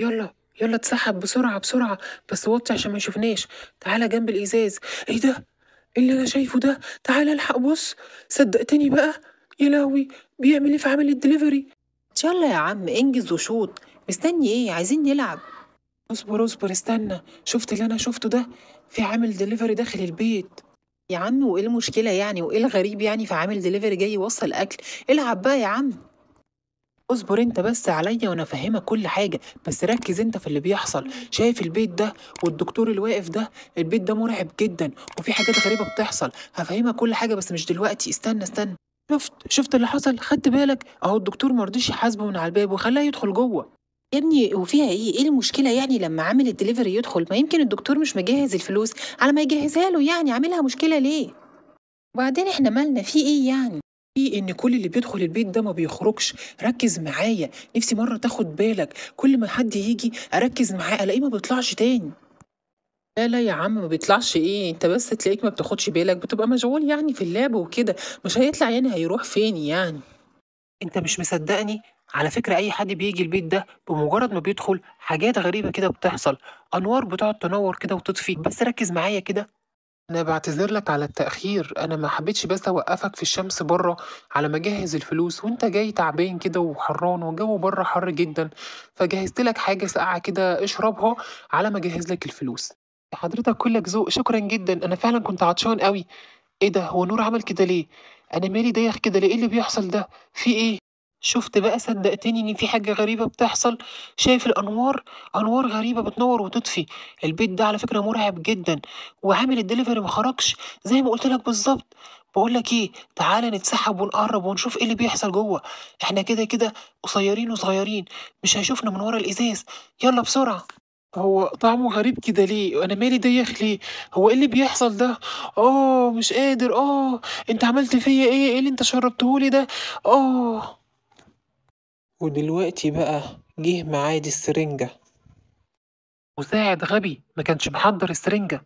يلا يلا اتسحب بسرعة بسرعة، بس وطي عشان ما يشوفناش. تعالى جنب الإزاز. ايه ده؟ ايه اللي انا شايفه ده؟ تعالى الحق بص. صدقتني بقى. يا لهوي. بيعمل ايه في عامل الدليفري؟ يلا يا عم انجز وشوط. مستني ايه؟ عايزين نلعب. اصبر اصبر استنى. شفت اللي انا شفته ده؟ في عامل دليفري داخل البيت. يا عم وايه المشكلة يعني؟ وايه الغريب يعني في عامل دليفري جاي يوصل اكل؟ العب بقى يا عم. اصبر انت بس عليا وانا افهمك كل حاجة، بس ركز انت في اللي بيحصل. شايف البيت ده والدكتور اللي واقف ده؟ البيت ده مرعب جدا وفي حاجات غريبة بتحصل. هفهمك كل حاجة بس مش دلوقتي، استنى استنى. شفت اللي حصل؟ خدت بالك؟ اهو الدكتور مرضيش يحاسبه من على الباب وخلاه يدخل جوه. يا ابني وفيها ايه المشكلة يعني لما عامل الدليفري يدخل؟ ما يمكن الدكتور مش مجهز الفلوس على ما يجهزها له، يعني عاملها مشكلة ليه؟ وبعدين احنا مالنا في ايه يعني؟ في ان كل اللي بيدخل البيت ده ما بيخرجش. ركز معايا. نفسي مرة تاخد بالك. كل ما حد يجي اركز معاه الاقيه ما بيطلعش تاني. لا لا يا عم، ما بيطلعش ايه؟ انت بس تلاقيك ما بتاخدش بالك، بتبقى مشغول يعني في اللعب وكده. مش هيطلع يعني، هيروح فين يعني؟ انت مش مصدقني؟ على فكرة اي حد بيجي البيت ده بمجرد ما بيدخل حاجات غريبة كده بتحصل. انوار بتقعد تنور كده وتطفي. بس ركز معايا كده. انا بعتذر لك على التأخير، انا ما حبيتش بس اوقفك في الشمس بره على ما اجهز الفلوس، وانت جاي تعبان كده وحران والجو بره حر جدا. فجهزت لك حاجة ساقعة كده اشربها على ما اجهز لك الفلوس. حضرتك كلك ذوق، شكرا جدا. انا فعلا كنت عطشان قوي. ايه ده؟ هو نور عمل كده ليه؟ انا مالي دايخ كده ليه؟ ايه اللي بيحصل ده؟ في ايه؟ شفت بقى؟ صدقتني ان في حاجة غريبة بتحصل. شايف الانوار؟ انوار غريبة بتنور وتطفي. البيت ده على فكرة مرعب جدا. وعامل الدليفري ما خرجش زي ما قلت لك بالظبط. بقول لك ايه، تعالى نتسحب ونقرب ونشوف ايه اللي بيحصل جوه. احنا كده كده قصيرين وصغيرين، مش هيشوفنا من ورا الازاز. يلا بسرعة. هو طعمه غريب كده ليه؟ انا مالي دايخ ليه؟ هو ايه اللي بيحصل ده؟ مش قادر. انت عملت فيا ايه؟ ايه اللي انت شربتهولي ده؟ اه ودلوقتي بقى جه ميعاد السرنجة. مساعد غبي ما كانش محضر السرنجة.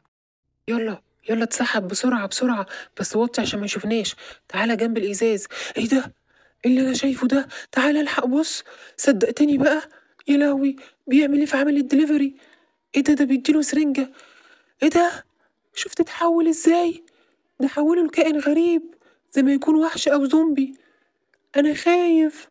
يلا يلا اتسحب بسرعة بسرعة، بس وطي عشان ما يشوفناش. تعالى جنب الإزاز. ايه ده؟ إيه اللي انا شايفه ده؟ تعالى الحق بص. صدقتني بقى. يا لهوي. بيعمل ايه في عامل الدليفري؟ ايه ده بيديله سرنجة. ايه ده؟ شفت اتحول ازاي؟ ده حوله لكائن غريب، زي ما يكون وحش او زومبي. انا خايف.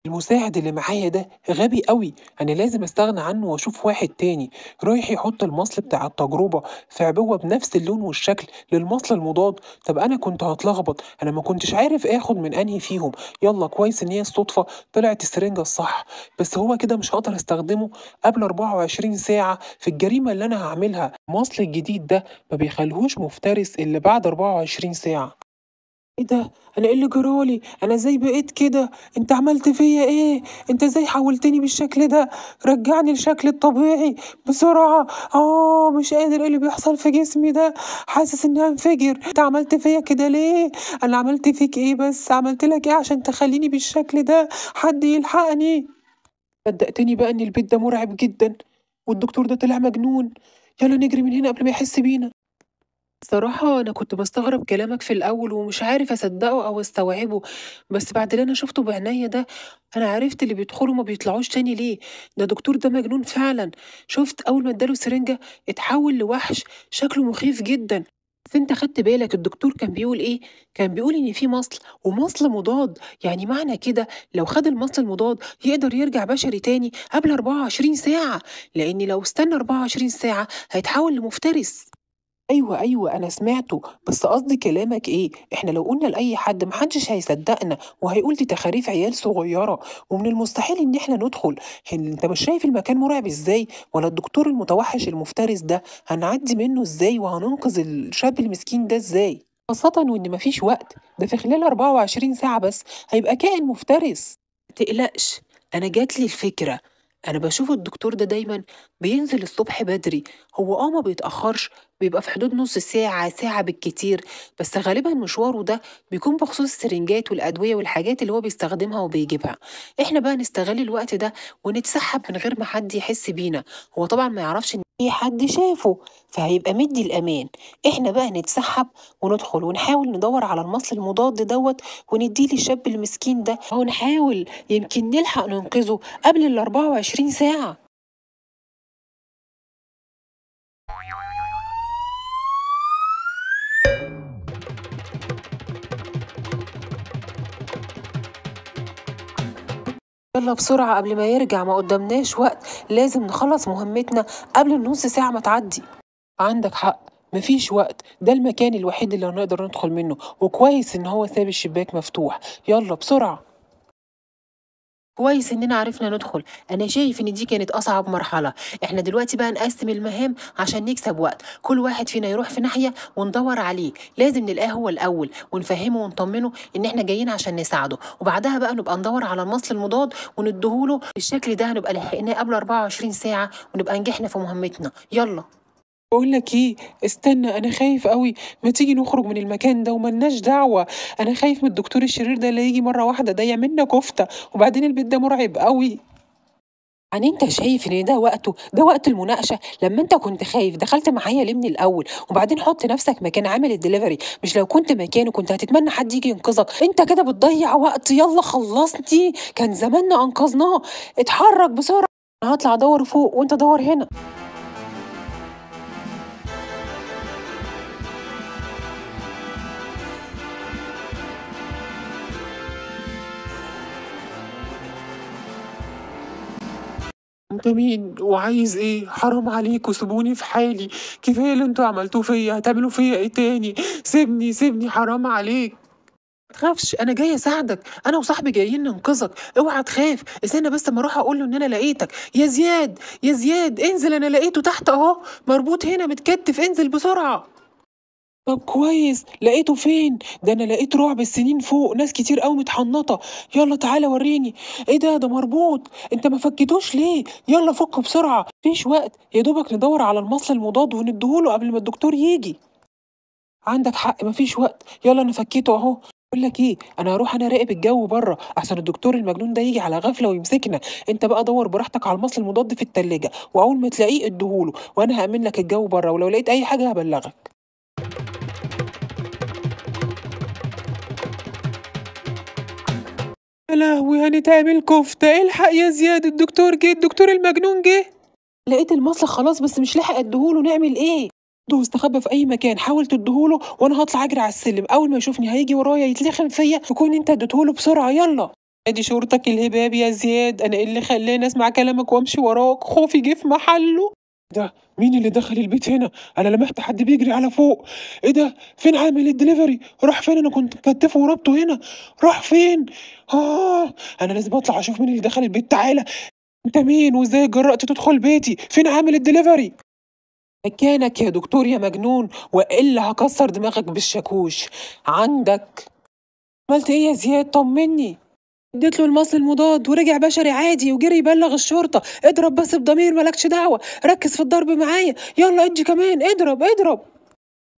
المساعد اللي معايا ده غبي قوي. انا لازم استغنى عنه واشوف واحد تاني. رايح يحط المصل بتاع التجربة في عبوة بنفس اللون والشكل للمصل المضاد. طب انا كنت هتلخبط، انا ما كنتش عارف اخد من انهي فيهم. يلا كويس ان هي الصدفة طلعت السرنجة الصح. بس هو كده مش هقدر استخدمه قبل 24 ساعة في الجريمة اللي انا هعملها. المصل الجديد ده ما بيخليهوش مفترس الا بعد 24 ساعة. ايه ده؟ انا ايه اللي جرالي؟ انا ازاي بقيت كده؟ انت عملت فيا ايه؟ انت ازاي حولتني بالشكل ده؟ رجعني لشكلي الطبيعي بسرعة. مش قادر. ايه اللي بيحصل في جسمي ده؟ حاسس اني هنفجر. انت عملت فيا كده ليه؟ انا عملت فيك ايه؟ بس عملت لك ايه عشان تخليني بالشكل ده؟ حد يلحقني. صدقتني بقى ان البيت ده مرعب جدا، والدكتور ده طلع مجنون. يلا نجري من هنا قبل ما يحس بينا. صراحة أنا كنت بستغرب كلامك في الأول ومش عارف أصدقه أو أستوعبه، بس بعد اللي أنا شفته بعناية ده أنا عرفت اللي بيدخلوا ما بيطلعوش تاني ليه. ده دكتور ده مجنون فعلا. شفت أول ما اداله سرنجة اتحول لوحش شكله مخيف جدا. بس أنت خدت بالك الدكتور كان بيقول إيه؟ كان بيقول إن في مصل ومصل مضاد، يعني معنى كده لو خد المصل المضاد يقدر يرجع بشري تاني قبل 24 ساعة، لأن لو استنى 24 ساعة هيتحول لمفترس. أيوه، أنا سمعته، بس قصدي كلامك إيه؟ إحنا لو قُلنا لأي حد ما حدش هيصدّقنا، وهيقول دي تخاريف عيال صغيّرة، ومن المستحيل إن إحنا ندخل. أنت مش شايف المكان مرعب إزاي؟ والّا الدكتور المتوحّش المفترس ده هنعدّي منّه إزاي، وهننقذ الشاب المسكين ده إزاي؟ خاصةً وإن ما فيش وقت، ده في خلال 24 ساعة بس هيبقى كائن مفترس. ما تقلقش، أنا جات لي الفكرة. أنا باشوف الدكتور ده دايمًا بينزل الصبح بدري. هو ما بيتأخرش، بيبقى في حدود نص ساعة ساعة بالكتير، بس غالبا مشواره ده بيكون بخصوص السرنجات والأدوية والحاجات اللي هو بيستخدمها وبيجيبها. احنا بقى نستغل الوقت ده ونتسحب من غير ما حد يحس بينا. هو طبعا ما يعرفش ان في حد شافه، فهيبقى مدي الأمان. احنا بقى نتسحب وندخل ونحاول ندور على المصل المضاد دوت ونديه للشاب المسكين ده، ونحاول يمكن نلحق ننقذه قبل ال 24 ساعة. يلا بسرعة قبل ما يرجع، ما قدامناش وقت، لازم نخلص مهمتنا قبل النص ساعة ما تعدي. عندك حق، مفيش وقت، ده المكان الوحيد اللي هنقدر ندخل منه، وكويس إن هو ساب الشباك مفتوح. يلا بسرعة. كويس إننا عرفنا ندخل. أنا شايف إن دي كانت أصعب مرحلة. إحنا دلوقتي بقى نقسم المهام عشان نكسب وقت، كل واحد فينا يروح في ناحية وندور عليه، لازم نلاقيه هو الأول ونفهمه ونطمنه إن إحنا جايين عشان نساعده، وبعدها بقى نبقى ندور على المصل المضاد ونديهوله. بالشكل ده هنبقى لحقناه قبل 24 ساعة ونبقى نجحنا في مهمتنا. يلا. بقول لك ايه، استنى، انا خايف قوي. ما تيجي نخرج من المكان ده وملناش دعوة. انا خايف من الدكتور الشرير ده اللي يجي مرة واحدة ده يعملنا كفتة، وبعدين البيت ده مرعب قوي. يعني انت شايف ان ده وقته، ده وقت المناقشه؟ لما انت كنت خايف دخلت معايا ليه من الاول؟ وبعدين حط نفسك مكان عامل الدليفري، مش لو كنت مكانه كنت هتتمنى حد يجي ينقذك؟ انت كده بتضيع وقت. يلا خلصني، كان زماننا انقذناه. اتحرك بسرعه. انا هطلع ادور فوق وانت دور هنا. انت مين وعايز ايه؟ حرام عليكوا، سيبوني في حالي. كفايه اللي انتوا عملتوه فيا، هتعملوا فيا ايه تاني؟ سيبني سيبني، حرام عليك. تخافش، انا جاي اساعدك، انا وصاحبي جايين ننقذك. اوعى تخاف، استنى بس اما اروح اقول له ان انا لقيتك. يا زياد يا زياد انزل، انا لقيته تحت اهو، مربوط هنا متكتف، انزل بسرعه. طب كويس، لقيته فين؟ ده انا لقيت رعب السنين فوق، ناس كتير قوي متحنطه. يلا تعالى وريني. ايه ده مربوط، انت ما فكيتوش ليه؟ يلا فكه بسرعه، مفيش وقت، يا دوبك ندور على المصل المضاد ونديهوله قبل ما الدكتور يجي. عندك حق، مفيش وقت، يلا انا فكيته اهو. بقول لك ايه، انا هروح انا راقب الجو بره احسن الدكتور المجنون ده يجي على غفله ويمسكنا. انت بقى دور براحتك على المصل المضاد في التلاجة، واول ما تلاقيه اديهوله، وانا هامن لك الجو بره، ولو لقيت اي حاجه هبلغك. يا لهوي، هنتعمل كفتة. الحق يا زياد، الدكتور جه، الدكتور المجنون جه. لقيت المصل خلاص بس مش لاحق اديهوله، نعمل ايه؟ ده استخبى في اي مكان، حاول تديهوله وانا هطلع اجري على السلم، اول ما يشوفني هيجي ورايا يتلخم فيا، تكون انت اديتهوله بسرعه. يلا. ادي شورتك الهباب يا زياد، انا إيه اللي خلاني اسمع كلامك وامشي وراك؟ خوفي جه في محله. ده مين اللي دخل البيت هنا؟ انا لمحت حد بيجري على فوق. ايه ده؟ فين عامل الدليفري؟ راح فين؟ انا كنت مكتفه وربطه هنا، راح فين؟ انا لازم اطلع اشوف مين اللي دخل البيت. تعالى. انت مين وازاي جرأت تدخل بيتي؟ فين عامل الدليفري؟ مكانك يا دكتور يا مجنون، والا هكسر دماغك بالشاكوش. عندك. عملت ايه يا زياد؟ طمني. اديت له المصل المضاد ورجع بشري عادي وجري يبلغ الشرطة. اضرب بس بضمير، مالكش دعوة، ركز في الضرب معايا. يلا ادي كمان، اضرب اضرب.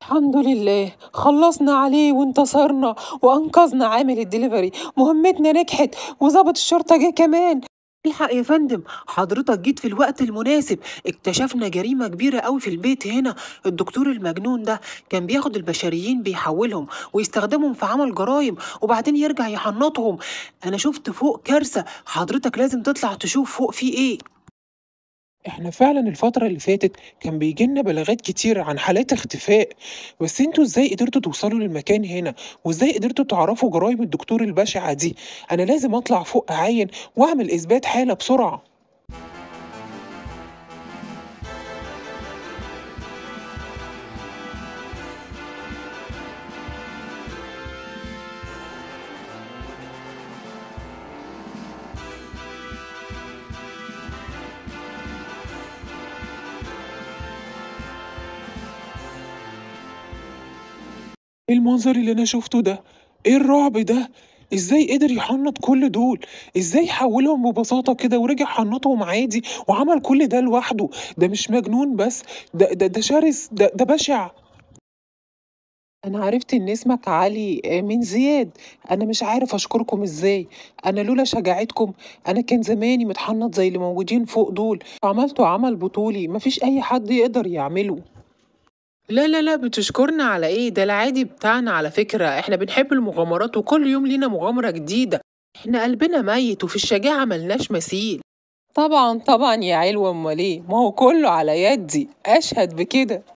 الحمد لله، خلصنا عليه وانتصرنا وانقذنا عامل الدليفري. مهمتنا نجحت وظابط الشرطة جه كمان. الحق يا فندم، حضرتك جيت في الوقت المناسب. اكتشفنا جريمة كبيرة قوي في البيت هنا. الدكتور المجنون ده كان بياخد البشريين بيحولهم ويستخدمهم في عمل جرائم وبعدين يرجع يحنطهم. انا شفت فوق كارثة، حضرتك لازم تطلع تشوف فوق في ايه. احنا فعلا الفترة اللي فاتت كان بيجيلنا بلاغات كتير عن حالات اختفاء، بس انتوا ازاي قدرتوا توصلوا للمكان هنا؟ وازاي قدرتوا تعرفوا جرائم الدكتور البشعة دي؟ انا لازم اطلع فوق اعاين واعمل اثبات حالة بسرعة. ايه المنظر اللي انا شفته ده؟ ايه الرعب ده؟ ازاي قدر يحنط كل دول؟ ازاي حولهم ببساطة كده ورجع حنطهم عادي وعمل كل ده لوحده؟ ده مش مجنون بس، ده شرس، ده بشع. انا عرفت ان اسمك علي من زياد. انا مش عارف اشكركم ازاي. انا لولا شجاعتكم انا كان زماني متحنط زي اللي موجودين فوق دول. عملتوا عمل بطولي مفيش اي حد يقدر يعمله. لا لا لا، بتشكرنا على ايه؟ ده العادي بتاعنا على فكرة، احنا بنحب المغامرات وكل يوم لينا مغامرة جديدة. احنا قلبنا ميت وفي الشجاعة ملناش مثيل. طبعا طبعا يا علو، امال ايه؟ ما هو كله على يدي، اشهد بكده.